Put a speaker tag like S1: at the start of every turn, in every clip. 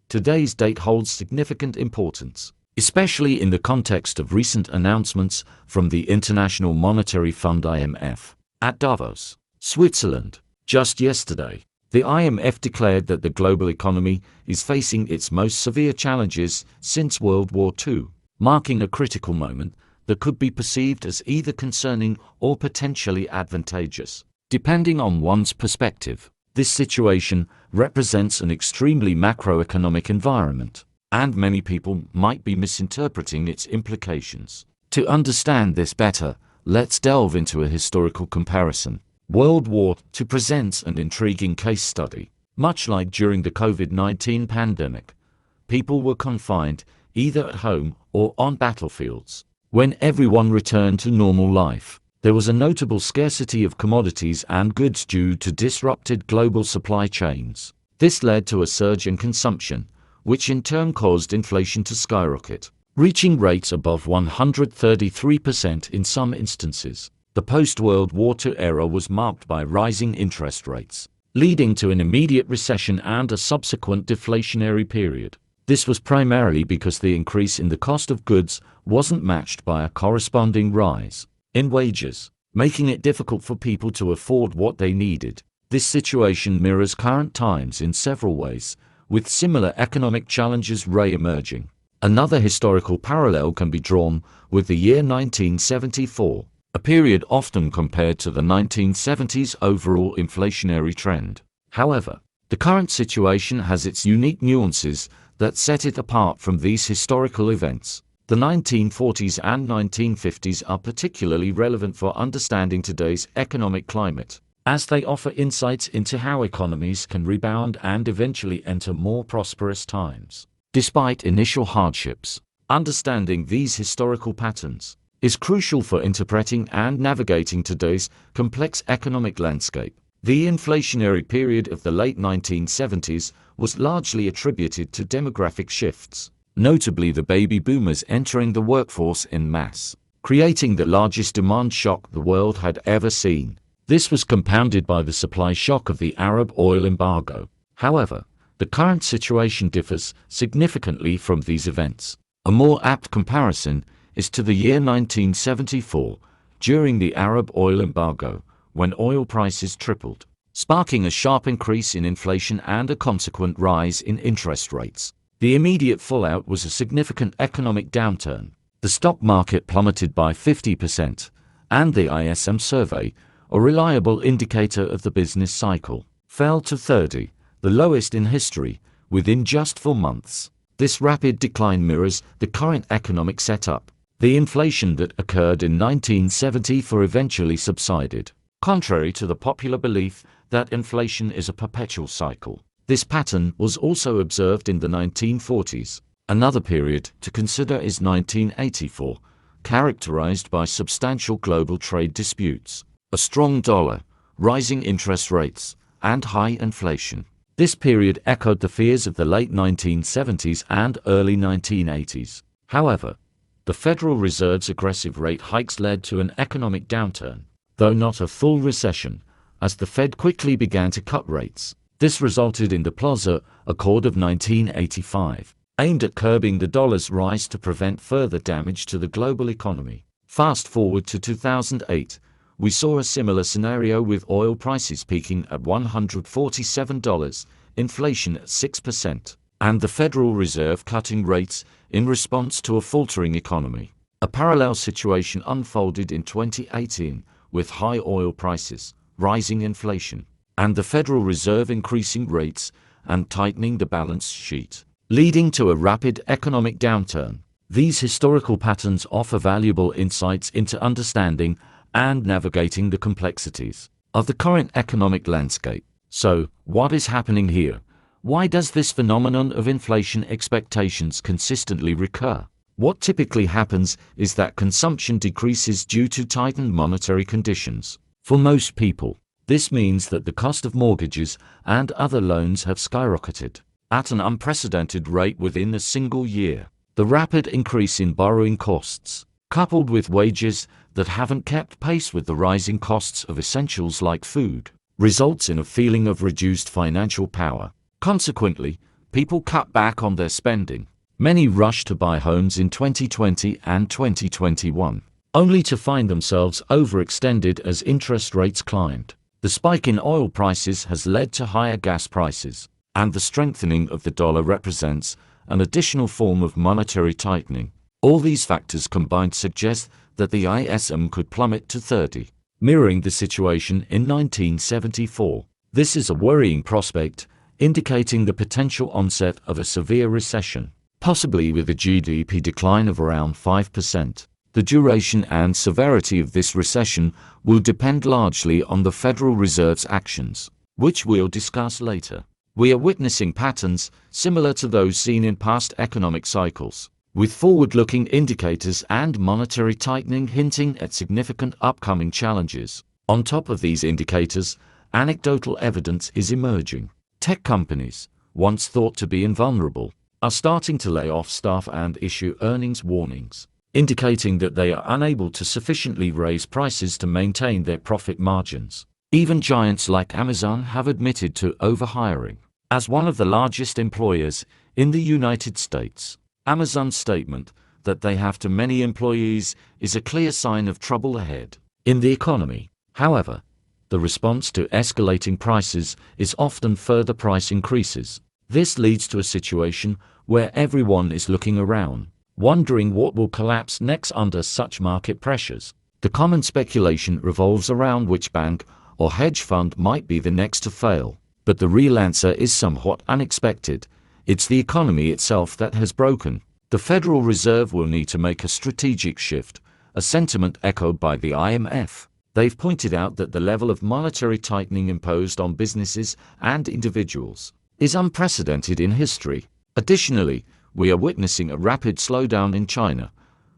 S1: today's date holds significant importance, especially in the context of recent announcements from the International Monetary Fund (IMF) at Davos, Switzerland. Just yesterday, the IMF declared that the global economy is facing its most severe challenges since World War II, marking a critical moment that could be perceived as either concerning or potentially advantageous, depending on one's perspective. This situation represents an extremely macroeconomic environment, and many people might be misinterpreting its implications. To understand this better, let's delve into a historical comparison. World War II presents an intriguing case study. Much like during the COVID-19 pandemic, people were confined either at home or on battlefields. When everyone returned to normal life, there was a notable scarcity of commodities and goods due to disrupted global supply chains. This led to a surge in consumption, which in turn caused inflation to skyrocket, reaching rates above 133% in some instances. The post-World War II era was marked by rising interest rates, leading to an immediate recession and a subsequent deflationary period. This was primarily because the increase in the cost of goods wasn't matched by a corresponding rise in wages, making it difficult for people to afford what they needed. This situation mirrors current times in several ways, with similar economic challenges re-emerging. Another historical parallel can be drawn with the year 1974, a period often compared to the 1970s overall inflationary trend. However, the current situation has its unique nuances that set it apart from these historical events. The 1940s and 1950s are particularly relevant for understanding today's economic climate, as they offer insights into how economies can rebound and eventually enter more prosperous times. Despite initial hardships, understanding these historical patterns is crucial for interpreting and navigating today's complex economic landscape. The inflationary period of the late 1970s was largely attributed to demographic shifts, notably the baby boomers entering the workforce en masse, creating the largest demand shock the world had ever seen. This was compounded by the supply shock of the Arab oil embargo. However, the current situation differs significantly from these events. A more apt comparison is to the year 1974, during the Arab oil embargo, when oil prices tripled, sparking a sharp increase in inflation and a consequent rise in interest rates. The immediate fallout was a significant economic downturn. The stock market plummeted by 50%, and the ISM survey, a reliable indicator of the business cycle, fell to 30, the lowest in history, within just 4 months. This rapid decline mirrors the current economic setup. The inflation that occurred in 1974 eventually subsided, contrary to the popular belief that inflation is a perpetual cycle. This pattern was also observed in the 1940s. Another period to consider is 1984, characterized by substantial global trade disputes, a strong dollar, rising interest rates, and high inflation. This period echoed the fears of the late 1970s and early 1980s. However, the Federal Reserve's aggressive rate hikes led to an economic downturn, though not a full recession, as the Fed quickly began to cut rates. This resulted in the Plaza Accord of 1985, aimed at curbing the dollar's rise to prevent further damage to the global economy. Fast forward to 2008, we saw a similar scenario with oil prices peaking at $147, inflation at 6%, and the Federal Reserve cutting rates in response to a faltering economy. A parallel situation unfolded in 2018 with high oil prices, rising inflation, and the Federal Reserve increasing rates and tightening the balance sheet, leading to a rapid economic downturn. These historical patterns offer valuable insights into understanding and navigating the complexities of the current economic landscape. So, what is happening here? Why does this phenomenon of inflation expectations consistently recur? What typically happens is that consumption decreases due to tightened monetary conditions. For most people, this means that the cost of mortgages and other loans have skyrocketed at an unprecedented rate within a single year. The rapid increase in borrowing costs, coupled with wages that haven't kept pace with the rising costs of essentials like food, results in a feeling of reduced financial power. Consequently, people cut back on their spending. Many rushed to buy homes in 2020 and 2021, only to find themselves overextended as interest rates climbed. The spike in oil prices has led to higher gas prices, and the strengthening of the dollar represents an additional form of monetary tightening. All these factors combined suggest that the ISM could plummet to 30, mirroring the situation in 1974. This is a worrying prospect, indicating the potential onset of a severe recession, possibly with a GDP decline of around 5%. The duration and severity of this recession will depend largely on the Federal Reserve's actions, which we'll discuss later. We are witnessing patterns similar to those seen in past economic cycles, with forward-looking indicators and monetary tightening hinting at significant upcoming challenges. On top of these indicators, anecdotal evidence is emerging. Tech companies, once thought to be invulnerable, are starting to lay off staff and issue earnings warnings, indicating that they are unable to sufficiently raise prices to maintain their profit margins. Even giants like Amazon have admitted to overhiring. As one of the largest employers in the United States, Amazon's statement that they have too many employees is a clear sign of trouble ahead in the economy. However, the response to escalating prices is often further price increases. This leads to a situation where everyone is looking around, wondering what will collapse next under such market pressures. The common speculation revolves around which bank or hedge fund might be the next to fail. But the real answer is somewhat unexpected. It's the economy itself that has broken. The Federal Reserve will need to make a strategic shift, a sentiment echoed by the IMF. They've pointed out that the level of monetary tightening imposed on businesses and individuals is unprecedented in history. Additionally, we are witnessing a rapid slowdown in China,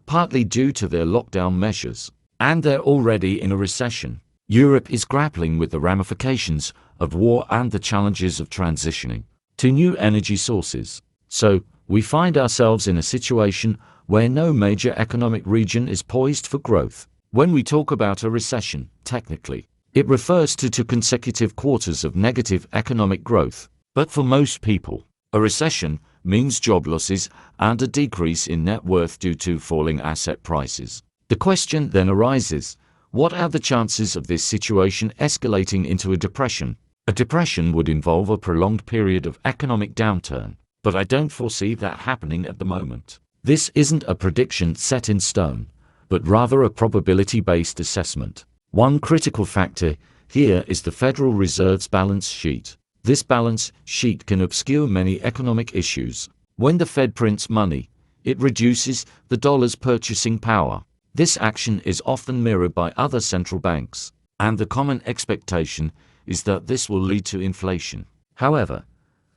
S1: partly due to their lockdown measures, and they're already in a recession. Europe is grappling with the ramifications of war and the challenges of transitioning to new energy sources. So, we find ourselves in a situation where no major economic region is poised for growth. When we talk about a recession, technically, it refers to 2 consecutive quarters of negative economic growth. But for most people, a recession means job losses and a decrease in net worth due to falling asset prices. The question then arises, what are the chances of this situation escalating into a depression? A depression would involve a prolonged period of economic downturn, but I don't foresee that happening at the moment. This isn't a prediction set in stone, but rather a probability-based assessment. One critical factor here is the Federal Reserve's balance sheet. This balance sheet can obscure many economic issues. When the Fed prints money, it reduces the dollar's purchasing power. This action is often mirrored by other central banks, and the common expectation is that this will lead to inflation. However,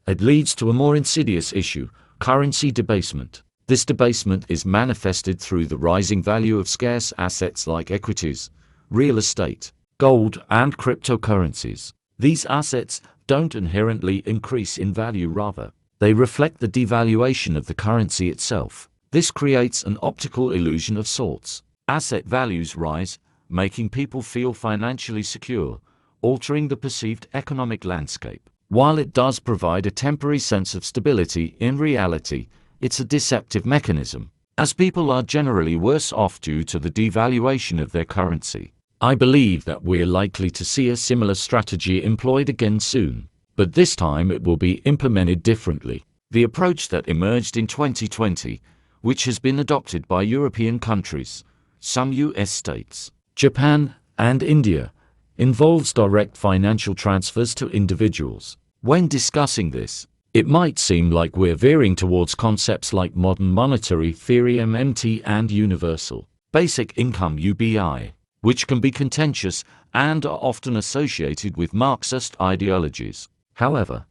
S1: it leads to a more insidious issue, currency debasement. This debasement is manifested through the rising value of scarce assets like equities, real estate, gold, and cryptocurrencies. These assets don't inherently increase in value, rather, they reflect the devaluation of the currency itself. This creates an optical illusion of sorts. Asset values rise, making people feel financially secure, altering the perceived economic landscape. While it does provide a temporary sense of stability, in reality, it's a deceptive mechanism, as people are generally worse off due to the devaluation of their currency. I believe that we're likely to see a similar strategy employed again soon, but this time it will be implemented differently. The approach that emerged in 2020, which has been adopted by European countries, some US states, Japan, and India, involves direct financial transfers to individuals. When discussing this, it might seem like we're veering towards concepts like modern monetary theory (MMT) and universal basic income (UBI), which can be contentious and are often associated with Marxist ideologies. However,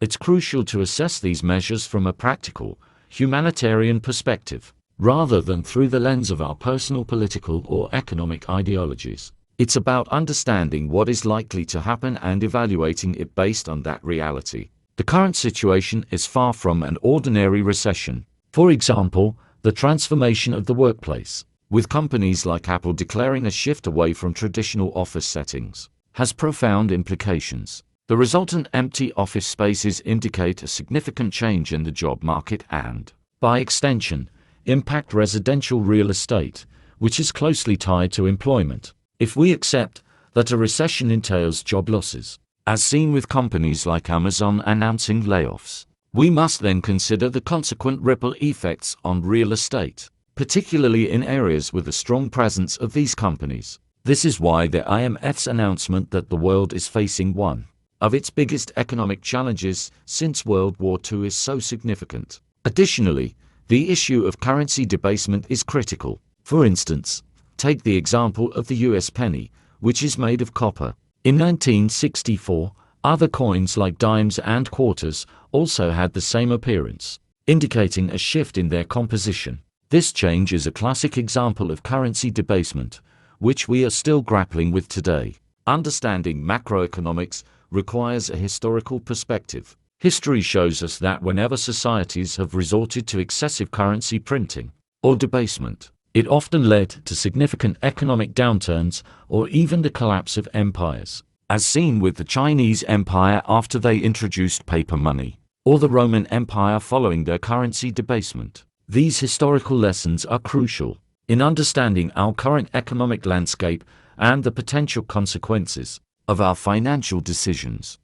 S1: it's crucial to assess these measures from a practical, humanitarian perspective, rather than through the lens of our personal political or economic ideologies. It's about understanding what is likely to happen and evaluating it based on that reality. The current situation is far from an ordinary recession. For example, the transformation of the workplace, with companies like Apple declaring a shift away from traditional office settings, has profound implications. The resultant empty office spaces indicate a significant change in the job market and, by extension, impact residential real estate, which is closely tied to employment. If we accept that a recession entails job losses, as seen with companies like Amazon announcing layoffs, we must then consider the consequent ripple effects on real estate, particularly in areas with a strong presence of these companies. This is why the IMF's announcement that the world is facing one of its biggest economic challenges since World War II is so significant. Additionally, the issue of currency debasement is critical. For instance, take the example of the US penny, which is made of copper. In 1964, other coins like dimes and quarters also had the same appearance, indicating a shift in their composition. This change is a classic example of currency debasement, which we are still grappling with today. Understanding macroeconomics requires a historical perspective. History shows us that whenever societies have resorted to excessive currency printing or debasement, it often led to significant economic downturns or even the collapse of empires, as seen with the Chinese Empire after they introduced paper money, or the Roman Empire following their currency debasement. These historical lessons are crucial in understanding our current economic landscape and the potential consequences of our financial decisions.